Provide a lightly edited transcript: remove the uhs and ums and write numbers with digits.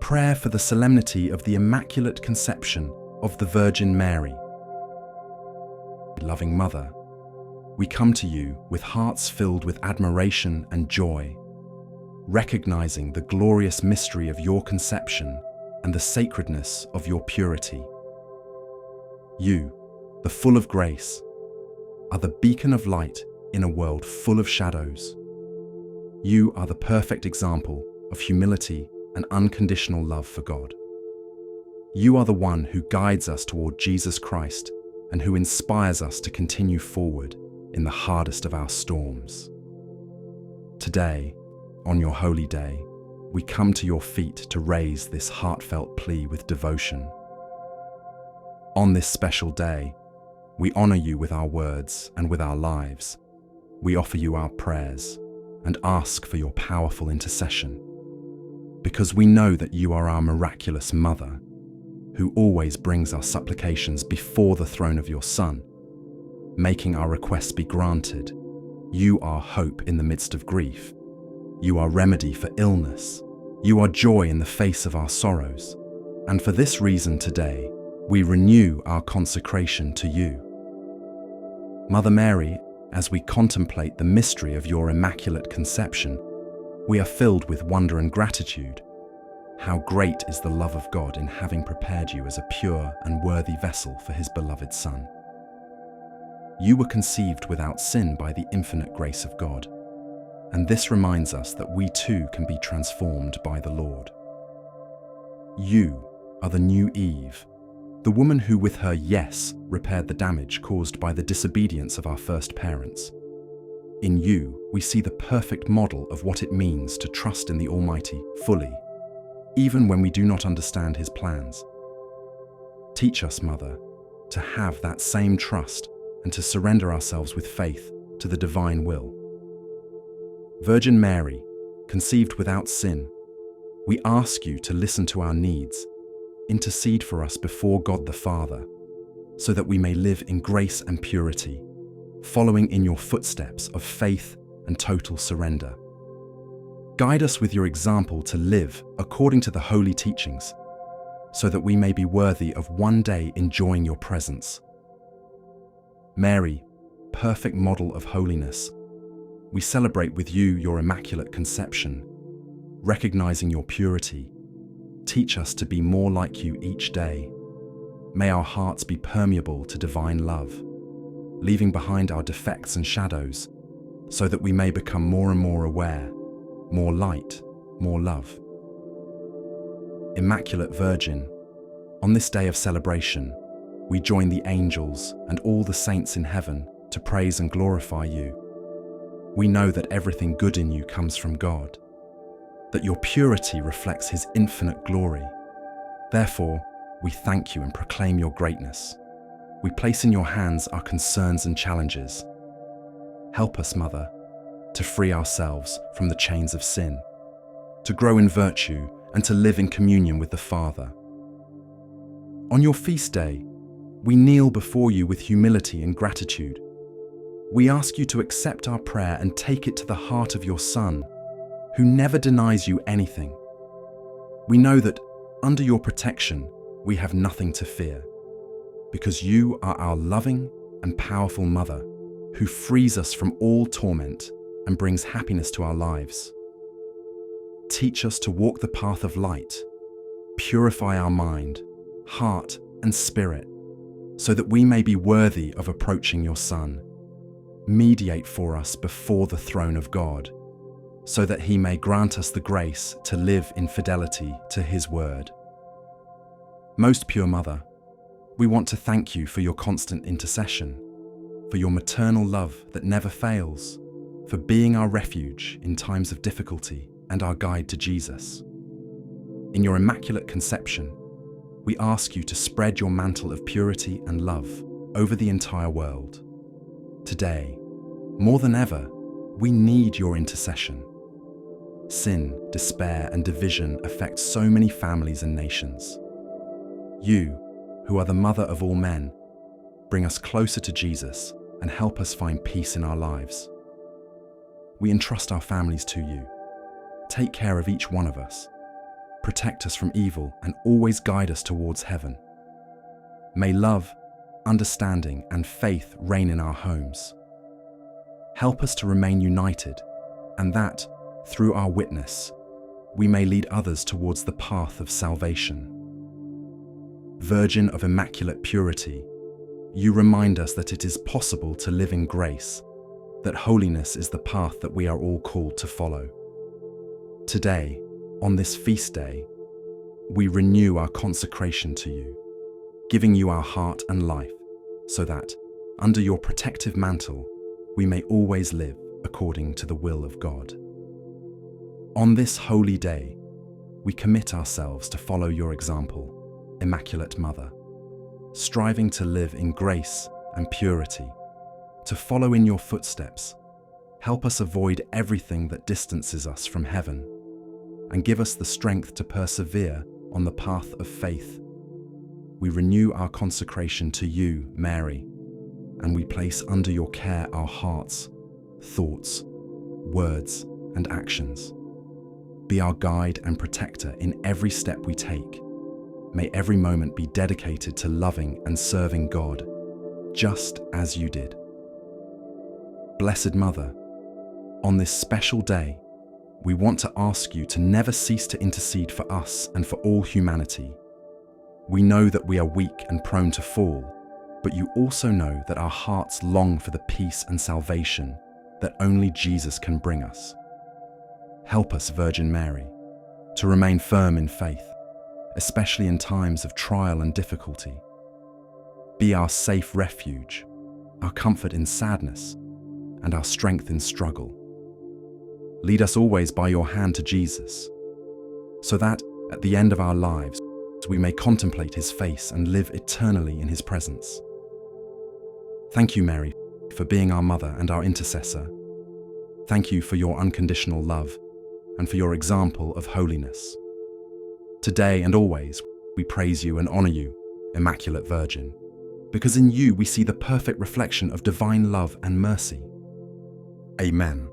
prayer for the solemnity of the Immaculate Conception of the Virgin Mary. Loving Mother, we come to you with hearts filled with admiration and joy, recognizing the glorious mystery of your conception and the sacredness of your purity. You, the full of grace, are the beacon of light in a world full of shadows. You are the perfect example of humility and unconditional love for God. You are the one who guides us toward Jesus Christ and who inspires us to continue forward in the hardest of our storms. Today, on your holy day, we come to your feet to raise this heartfelt plea with devotion. On this special day, we honor you with our words and with our lives. We offer you our prayers and ask for your powerful intercession, because we know that you are our miraculous Mother, who always brings our supplications before the throne of your Son, making our requests be granted. You are hope in the midst of grief. You are remedy for illness. You are joy in the face of our sorrows. And for this reason today, we renew our consecration to you. Mother Mary, as we contemplate the mystery of your Immaculate Conception, we are filled with wonder and gratitude. How great is the love of God in having prepared you as a pure and worthy vessel for his beloved Son. You were conceived without sin by the infinite grace of God, and this reminds us that we too can be transformed by the Lord. You are the new Eve, the woman who with her yes repaired the damage caused by the disobedience of our first parents. In you, we see the perfect model of what it means to trust in the Almighty fully, even when we do not understand his plans. Teach us, Mother, to have that same trust and to surrender ourselves with faith to the divine will. Virgin Mary, conceived without sin, we ask you to listen to our needs, intercede for us before God the Father, so that we may live in grace and purity, following in your footsteps of faith and total surrender. Guide us with your example to live according to the holy teachings, so that we may be worthy of one day enjoying your presence. Mary, perfect model of holiness, we celebrate with you your Immaculate Conception, recognizing your purity. Teach us to be more like you each day. May our hearts be permeable to divine love, leaving behind our defects and shadows, so that we may become more and more aware, more light, more love. Immaculate Virgin, on this day of celebration, we join the angels and all the saints in heaven to praise and glorify you. We know that everything good in you comes from God, that your purity reflects his infinite glory. Therefore, we thank you and proclaim your greatness. We place in your hands our concerns and challenges. Help us, Mother, to free ourselves from the chains of sin, to grow in virtue and to live in communion with the Father. On your feast day, we kneel before you with humility and gratitude. We ask you to accept our prayer and take it to the heart of your Son, who never denies you anything. We know that under your protection, we have nothing to fear, because you are our loving and powerful Mother, who frees us from all torment and brings happiness to our lives. Teach us to walk the path of light, purify our mind, heart, and spirit, so that we may be worthy of approaching your Son. Mediate for us before the throne of God, so that he may grant us the grace to live in fidelity to his word. Most pure Mother, we want to thank you for your constant intercession, for your maternal love that never fails, for being our refuge in times of difficulty and our guide to Jesus. In your Immaculate Conception, we ask you to spread your mantle of purity and love over the entire world. Today, more than ever, we need your intercession. Sin, despair, and division affect so many families and nations. You, who are the Mother of all men, bring us closer to Jesus and help us find peace in our lives. We entrust our families to you. Take care of each one of us. protect us from evil, and always guide us towards heaven. May love, understanding, and faith reign in our homes. Help us to remain united, and that, through our witness, we may lead others towards the path of salvation. Virgin of immaculate purity, you remind us that it is possible to live in grace, that holiness is the path that we are all called to follow. Today, on this feast day, we renew our consecration to you, giving you our heart and life, so that, under your protective mantle, we may always live according to the will of God. On this holy day, we commit ourselves to follow your example, Immaculate Mother, striving to live in grace and purity, to follow in your footsteps. Help us avoid everything that distances us from heaven, and give us the strength to persevere on the path of faith. We renew our consecration to you, Mary, and we place under your care our hearts, thoughts, words, and actions. Be our guide and protector in every step we take. May every moment be dedicated to loving and serving God, just as you did. Blessed Mother, on this special day, we want to ask you to never cease to intercede for us and for all humanity. We know that we are weak and prone to fall, but you also know that our hearts long for the peace and salvation that only Jesus can bring us. Help us, Virgin Mary, to remain firm in faith, especially in times of trial and difficulty. Be our safe refuge, our comfort in sadness, and our strength in struggle. Lead us always by your hand to Jesus, so that, at the end of our lives, we may contemplate his face and live eternally in his presence. Thank you, Mary, for being our mother and our intercessor. Thank you for your unconditional love and for your example of holiness. Today and always, we praise you and honor you, Immaculate Virgin, because in you we see the perfect reflection of divine love and mercy. Amen.